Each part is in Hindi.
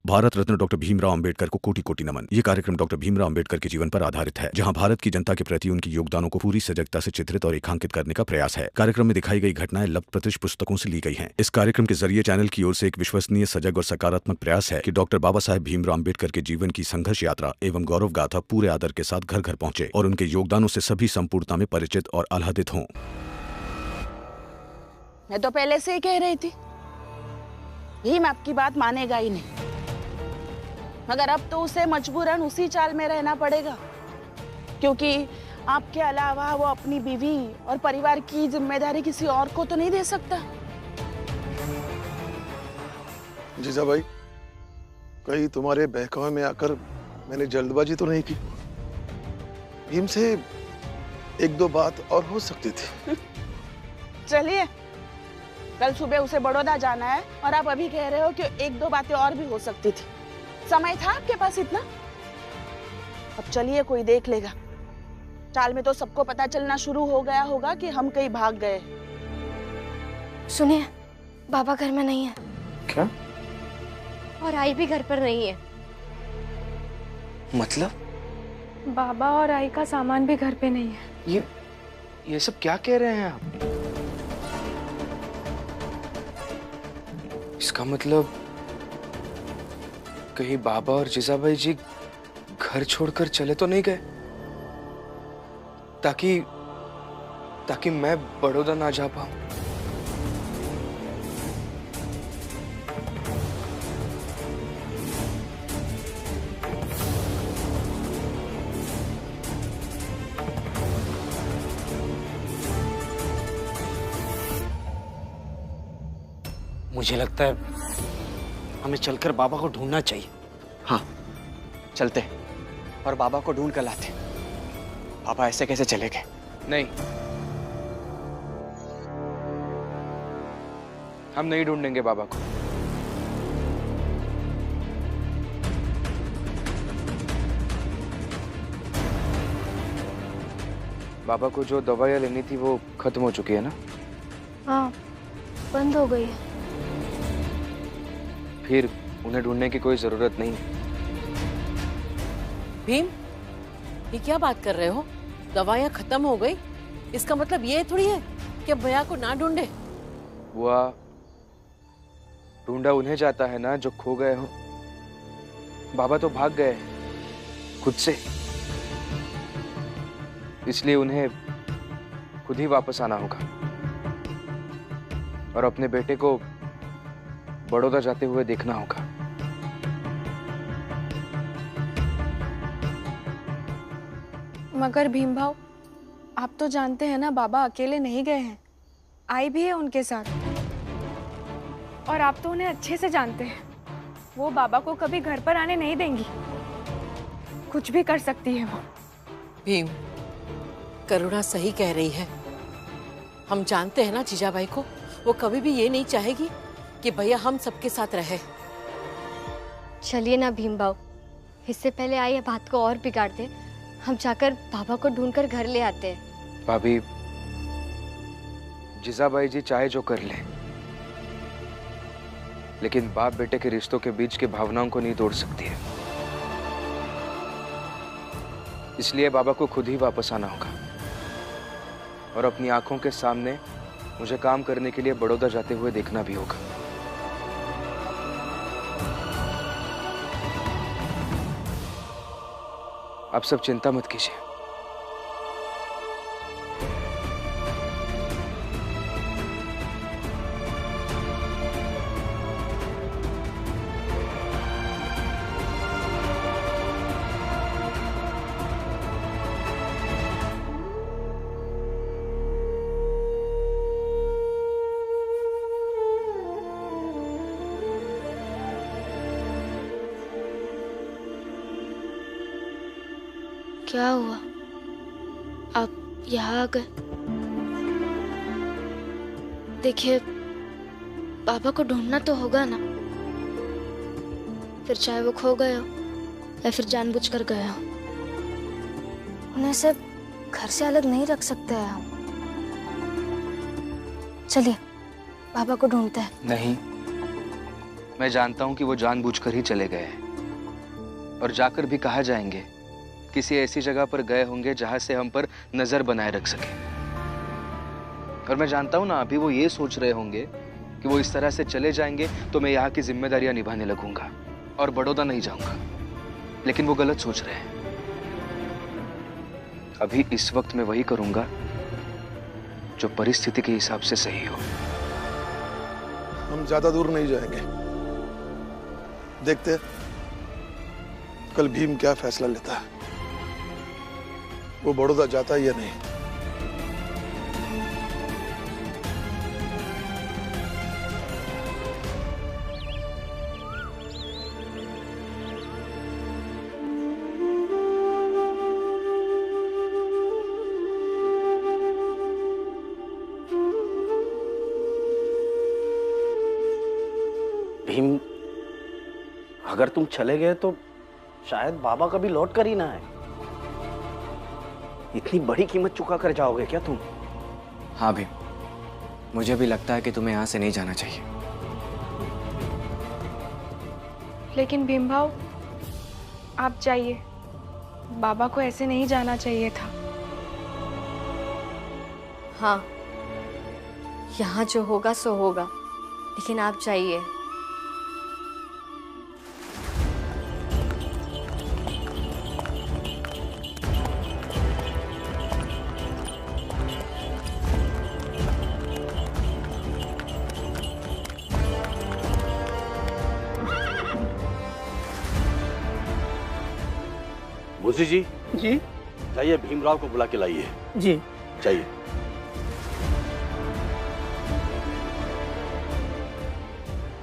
भारत रत्न डॉक्टर भीमराव अंबेडकर को कोटि कोटि नमन। ये कार्यक्रम डॉक्टर भीमराव अंबेडकर के जीवन पर आधारित है, जहां भारत की जनता के प्रति उनके योगदानों को पूरी सजगता से चित्रित और रेखांकित करने का प्रयास है। कार्यक्रम में दिखाई गई घटनाएं लब्ध पुस्तकों से ली गई हैं। इस कार्यक्रम के जरिए चैनल की ओर से एक विश्वसनीय, सजग और सकारात्मक प्रयास है कि डॉक्टर बाबा साहेब भीमराव अंबेडकर के जीवन की संघर्ष यात्रा एवं गौरव गाथा पूरे आदर के साथ घर घर पहुंचे और उनके योगदानों से सभी संपूर्णता में परिचित और आह्लादित हों। मैं तो पहले से ही कह रही थी, भीम आपकी बात मानेगा ही नहीं, मगर अब तो उसे मजबूरन उसी चाल में रहना पड़ेगा, क्योंकि आपके अलावा वो अपनी बीवी और परिवार की जिम्मेदारी किसी और को तो नहीं दे सकता। जीजा भाई, कहीं तुम्हारे बहकावे में आकर मैंने जल्दबाजी तो नहीं की? भीम से एक दो बात और हो सकती थी। चलिए, कल सुबह उसे बड़ौदा जाना है और आप अभी कह रहे हो कि एक दो बातें और भी हो सकती थी। समय था आपके पास इतना? अब चलिए, कोई देख लेगा। चाल में तो सबको पता चलना शुरू हो गया होगा कि हम कहीं भाग गए। सुनिए, बाबा घर में नहीं है। क्या? और आई भी घर पर नहीं है। मतलब? बाबा और आई का सामान भी घर पे नहीं है। ये सब क्या कह रहे हैं आप? इसका मतलब कहीं बाबा और जीजाबाई जी घर छोड़कर चले तो नहीं गए, ताकि मैं बड़ौदा ना जा पाऊं। मुझे लगता है हमें चलकर बाबा को ढूंढना चाहिए। हाँ, चलते और बाबा को ढूंढ कर लाते। बाबा ऐसे कैसे चले गए? नहीं, हम नहीं ढूंढेंगे बाबा को। बाबा को जो दवाइयाँ लेनी थी वो खत्म हो चुकी है ना? हाँ, बंद हो गई है। फिर उन्हें ढूंढने की कोई जरूरत नहीं है। भीम, ये क्या बात कर रहे हो? दवाइयाँ खत्म हो गई, इसका मतलब ये थोड़ी है कि अब भैया को ना ढूंढे। बुआ, ढूंढा उन्हें जाता है ना जो खो गए हो। बाबा तो भाग गए खुद से, इसलिए उन्हें खुद ही वापस आना होगा और अपने बेटे को बड़ौदा जाते हुए देखना होगा। मगर भीम भाव, आप तो जानते हैं ना, बाबा अकेले नहीं गए हैं, आई भी है उनके साथ। और आप तो उन्हें अच्छे से जानते हैं, वो बाबा को कभी घर पर आने नहीं देंगी। कुछ भी कर सकती है वो। भीम, करुणा सही कह रही है। हम जानते हैं ना जीजाबाई को, वो कभी भी ये नहीं चाहेगी कि भैया हम सबके साथ रहे। चलिए ना भीम भाव, इससे पहले आई ये बात को और बिगाड़ दे, हम जाकर बाबा को ढूंढकर घर ले आते हैं। भाभी, जीजाबाई जी चाहे जो कर ले, लेकिन बाप बेटे के रिश्तों के बीच की भावनाओं को नहीं तोड़ सकती है। इसलिए बाबा को खुद ही वापस आना होगा और अपनी आंखों के सामने मुझे काम करने के लिए बड़ौदा जाते हुए देखना भी होगा। आप सब चिंता मत कीजिए। क्या हुआ? आप यहाँ आ गए? देखिए, बाबा को ढूंढना तो होगा ना, फिर चाहे वो खो गए हो या फिर जानबूझकर गए हो। उन्हें सिर्फ घर से अलग नहीं रख सकते हैं हम। चलिए, बाबा को ढूंढते हैं। नहीं, मैं जानता हूं कि वो जानबूझकर ही चले गए हैं और जाकर भी कहा जाएंगे किसी ऐसी जगह पर गए होंगे जहां से हम पर नजर बनाए रख सके। और मैं जानता हूं ना, अभी वो ये सोच रहे होंगे कि वो इस तरह से चले जाएंगे तो मैं यहाँ की जिम्मेदारियां निभाने लगूंगा और बड़ौदा नहीं जाऊंगा। लेकिन वो गलत सोच रहे हैं। अभी इस वक्त मैं वही करूंगा जो परिस्थिति के हिसाब से सही हो। हम ज्यादा दूर नहीं जाएंगे, देखते हैं कल भीम क्या फैसला लेता है, वो बड़ौदा जाता है या नहीं। भीम, अगर तुम चले गए तो शायद बाबा कभी लौट कर ही ना आए। इतनी बड़ी कीमत चुका कर जाओगे क्या तुम? हाँ भीम, मुझे भी लगता है कि तुम्हें यहाँ से नहीं जाना चाहिए। लेकिन भीम भाव, आप जाइए, बाबा को ऐसे नहीं जाना चाहिए था। हाँ, यहाँ जो होगा सो होगा, लेकिन आप जाइए। मुंशी जी, जाइए भीमराव को बुला के लाइए। जी। जाइए।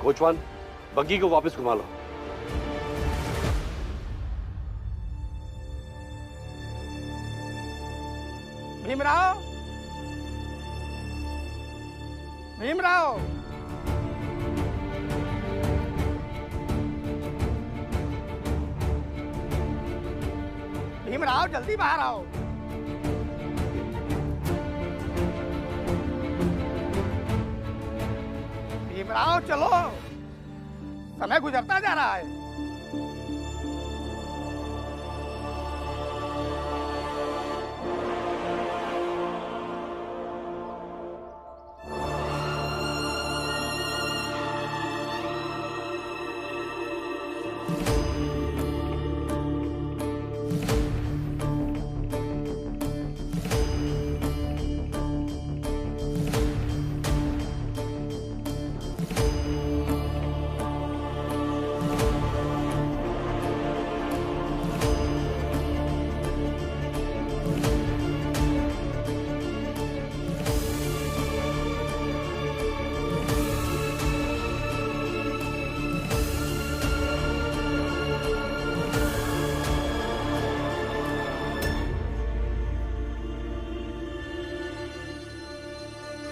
कोचवान, बग्गी को वापस घुमा लो। भीमराव, भीमराव, भीमराव, जल्दी बाहर आओ। भीमराव चलो, समय गुजरता जा रहा है।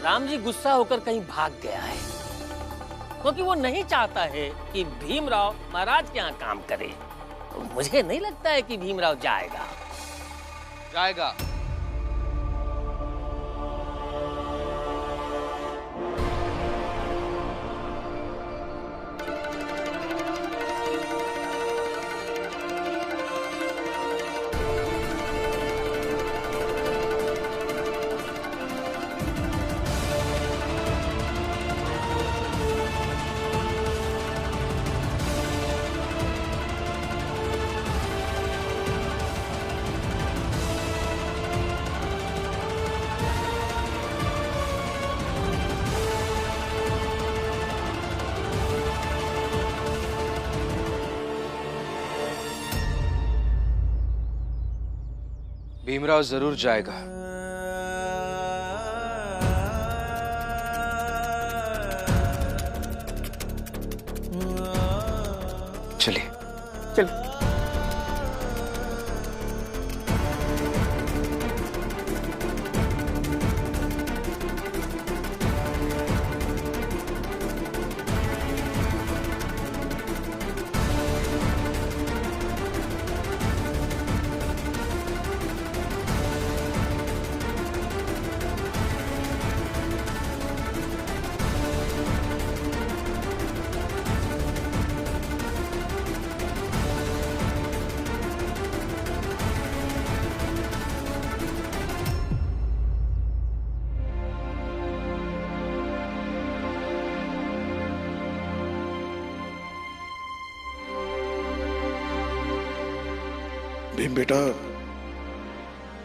राम जी गुस्सा होकर कहीं भाग गया है, क्योंकि वो नहीं चाहता है कि भीमराव महाराज के यहाँ काम करे। तो मुझे नहीं लगता है कि भीमराव जाएगा। जाएगा। भीमराव जरूर जाएगा। चलिए। चलिए। भीम बेटा,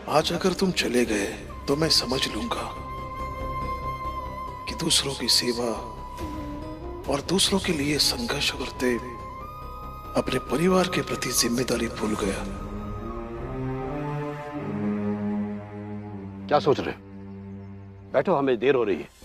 आज अगर तुम चले गए तो मैं समझ लूंगा कि दूसरों की सेवा और दूसरों के लिए संघर्ष करते अपने परिवार के प्रति जिम्मेदारी भूल गया। क्या सोच रहे हो? बैठो, हमें देर हो रही है।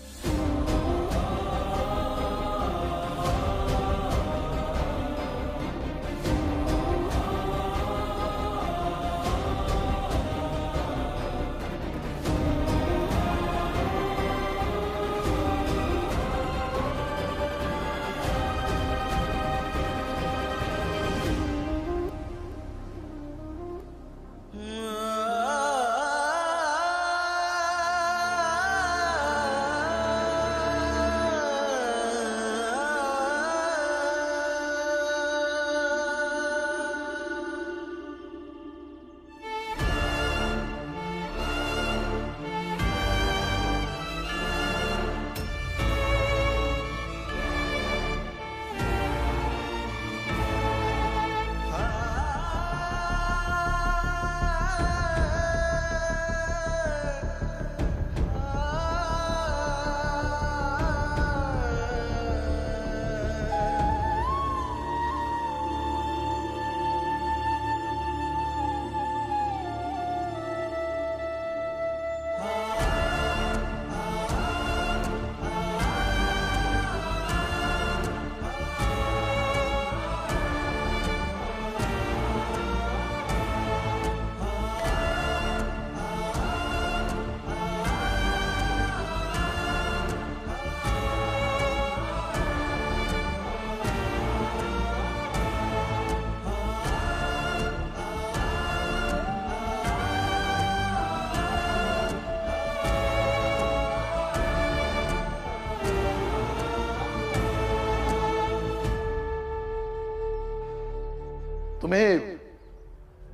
तुम्हें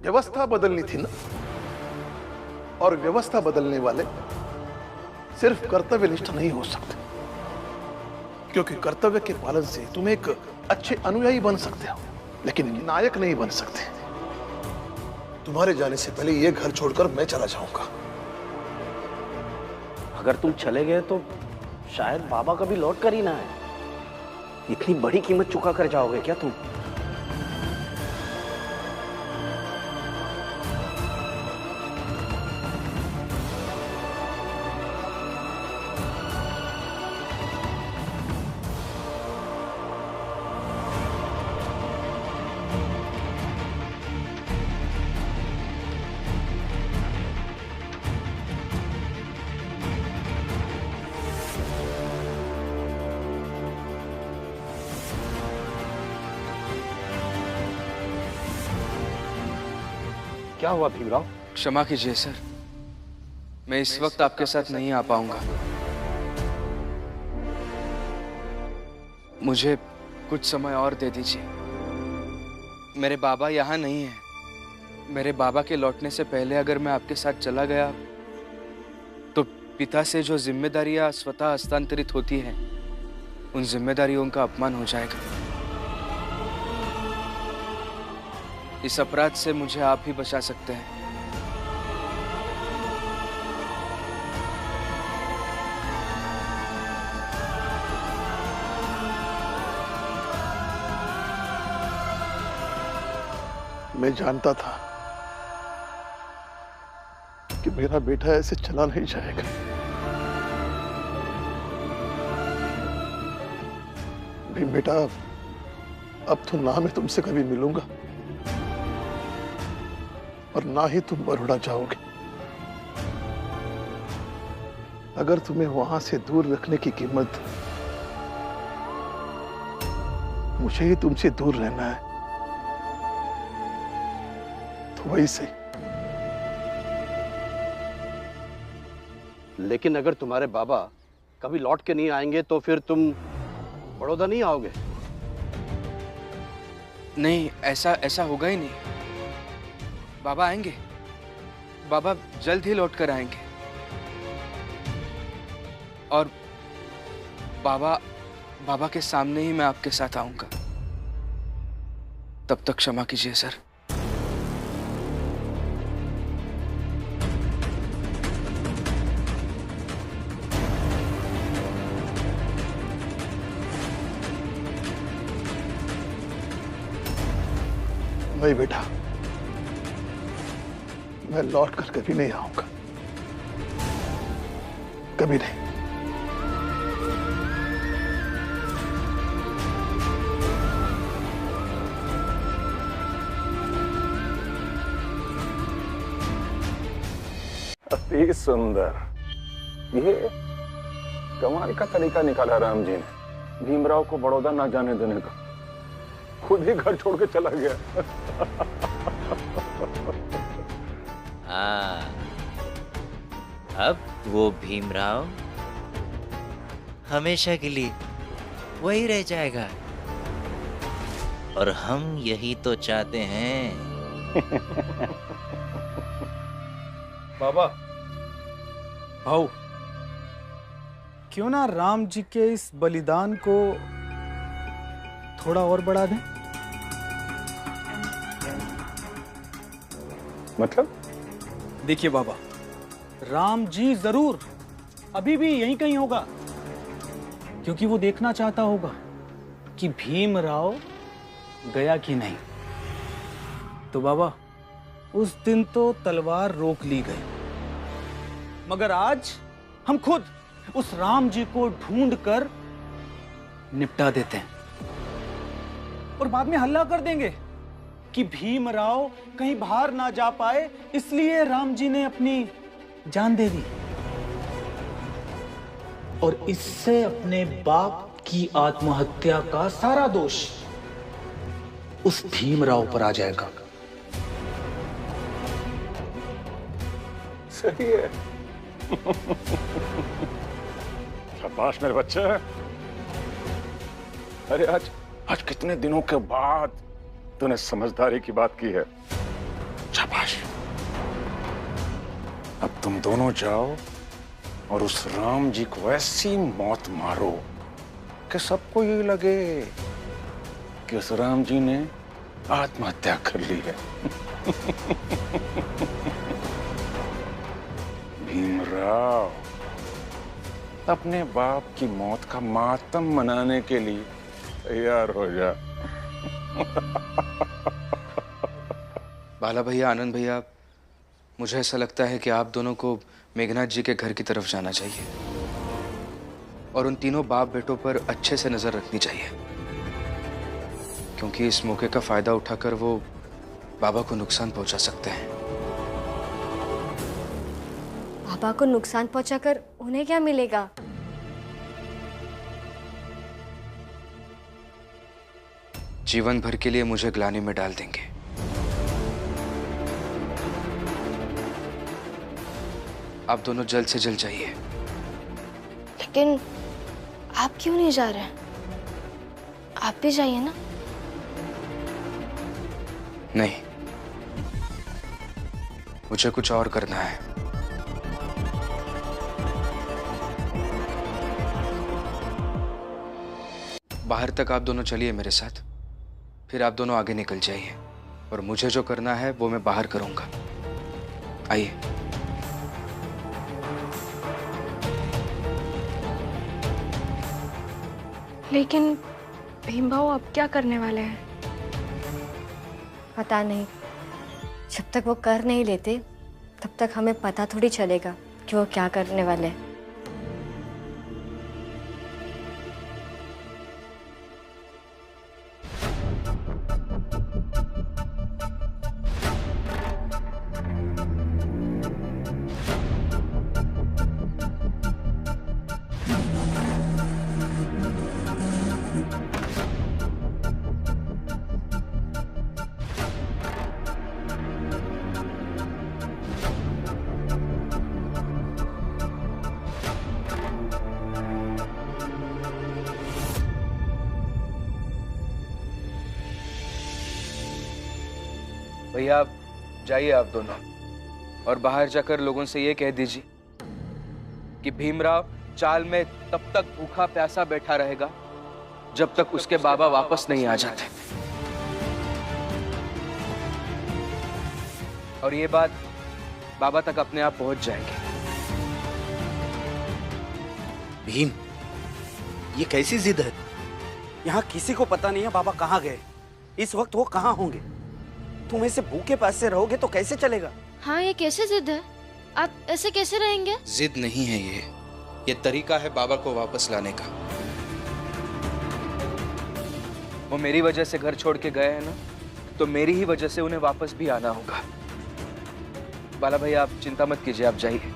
व्यवस्था बदलनी थी ना, और व्यवस्था बदलने वाले सिर्फ कर्तव्यनिष्ठ नहीं हो सकते, क्योंकि कर्तव्य के पालन से तुम एक अच्छे अनुयायी बन सकते हो, लेकिन नायक नहीं बन सकते। तुम्हारे जाने से पहले ये घर छोड़कर मैं चला जाऊंगा। अगर तुम चले गए तो शायद बाबा कभी लौट कर ही ना आए। इतनी बड़ी कीमत चुका कर जाओगे क्या तुम? क्या हुआ भीमराव? क्षमा कीजिए सर, मैं इस वक्त आपके साथ नहीं आ पाऊंगा। मुझे कुछ समय और दे दीजिए। मेरे बाबा यहाँ नहीं हैं। मेरे बाबा के लौटने से पहले अगर मैं आपके साथ चला गया तो पिता से जो जिम्मेदारियां स्वतः हस्तांतरित होती हैं, उन जिम्मेदारियों का अपमान हो जाएगा। इस अपराध से मुझे आप ही बचा सकते हैं। मैं जानता था कि मेरा बेटा ऐसे चला नहीं जाएगा। भीम बेटा, अब तो ना मैं तुमसे कभी मिलूंगा और ना ही तुम बड़ौदा जाओगे। अगर तुम्हें वहां से दूर रखने की कीमत मुझे ही तुमसे दूर रहना है तो वही सही। लेकिन अगर तुम्हारे बाबा कभी लौट के नहीं आएंगे तो फिर तुम बड़ौदा नहीं आओगे? नहीं, ऐसा होगा ही नहीं। बाबा आएंगे, बाबा जल्द ही लौट कर आएंगे। और बाबा के सामने ही मैं आपके साथ आऊंगा। तब तक क्षमा कीजिए सर। नहीं बेटा, मैं लौट कर कभी नहीं आऊंगा, कभी नहीं। अति सुंदर, ये कमाल का तरीका निकाला राम जी ने भीमराव को बड़ौदा ना जाने देने का। खुद ही घर छोड़ के चला गया। हाँ, अब वो भीमराव हमेशा के लिए वही रह जाएगा, और हम यही तो चाहते हैं। बाबा, भाऊ, क्यों ना राम जी के इस बलिदान को थोड़ा और बढ़ा दें? मतलब? देखिए बाबा, राम जी जरूर अभी भी यहीं कहीं होगा, क्योंकि वो देखना चाहता होगा कि भीमराव गया कि नहीं। तो बाबा, उस दिन तो तलवार रोक ली गई, मगर आज हम खुद उस राम जी को ढूंढ कर निपटा देते हैं, और बाद में हल्ला कर देंगे कि भीमराव कहीं बाहर ना जा पाए, इसलिए राम जी ने अपनी जान दे दी, और इससे अपने बाप की आत्महत्या का सारा दोष उस भीमराव पर आ जाएगा। सही है। शाबाश मेरे बच्चे। अरे आज कितने दिनों के बाद तूने समझदारी की बात की है। शाबाश। अब तुम दोनों जाओ और उस राम जी को ऐसी मौत मारो कि सबको ये लगे कि उस राम जी ने आत्महत्या कर ली है। भीमराव, अपने बाप की मौत का मातम मनाने के लिए तैयार हो जा। बाला भैया, आनंद भैया, मुझे ऐसा लगता है कि आप दोनों को मेघनाथ जी के घर की तरफ जाना चाहिए और उन तीनों बाप बेटों पर अच्छे से नजर रखनी चाहिए, क्योंकि इस मौके का फायदा उठाकर वो बाबा को नुकसान पहुंचा सकते हैं। बाबा को नुकसान पहुंचाकर उन्हें क्या मिलेगा? जीवन भर के लिए मुझे ग्लानि में डाल देंगे। आप दोनों जल्द से जल्द जाइए। लेकिन आप क्यों नहीं जा रहे हैं? आप भी जाइए ना। नहीं, मुझे कुछ और करना है। बाहर तक आप दोनों चलिए मेरे साथ, फिर आप दोनों आगे निकल जाइए, और मुझे जो करना है वो मैं बाहर करूंगा। आइए। लेकिन भीमभाऊ अब क्या करने वाले हैं? पता नहीं। जब तक वो कर नहीं लेते तब तक हमें पता थोड़ी चलेगा कि वो क्या करने वाले हैं। भैया, आप जाइए आप दोनों, और बाहर जाकर लोगों से ये कह दीजिए कि भीमराव चाल में तब तक भूखा प्यासा बैठा रहेगा जब तक उसके बाबा वापस नहीं आ जाते। और ये बात बाबा तक अपने आप पहुंच जाएंगे। भीम, ये कैसी जिद है? यहाँ किसी को पता नहीं है बाबा कहाँ गए, इस वक्त वो कहाँ होंगे। तुम ऐसे भूखे पास से रहोगे तो कैसे चलेगा? हाँ, ये कैसे जिद है? आप ऐसे कैसे रहेंगे? जिद नहीं है ये तरीका है बाबा को वापस लाने का। वो मेरी वजह से घर छोड़ के गए हैं ना, तो मेरी ही वजह से उन्हें वापस भी आना होगा। बाला भाई आप चिंता मत कीजिए, आप जाइए।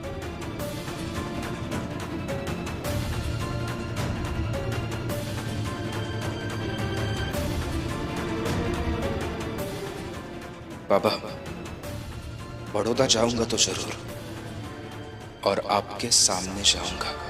बाबा, बड़ौदा जाऊंगा तो जरूर, और आपके सामने जाऊंगा।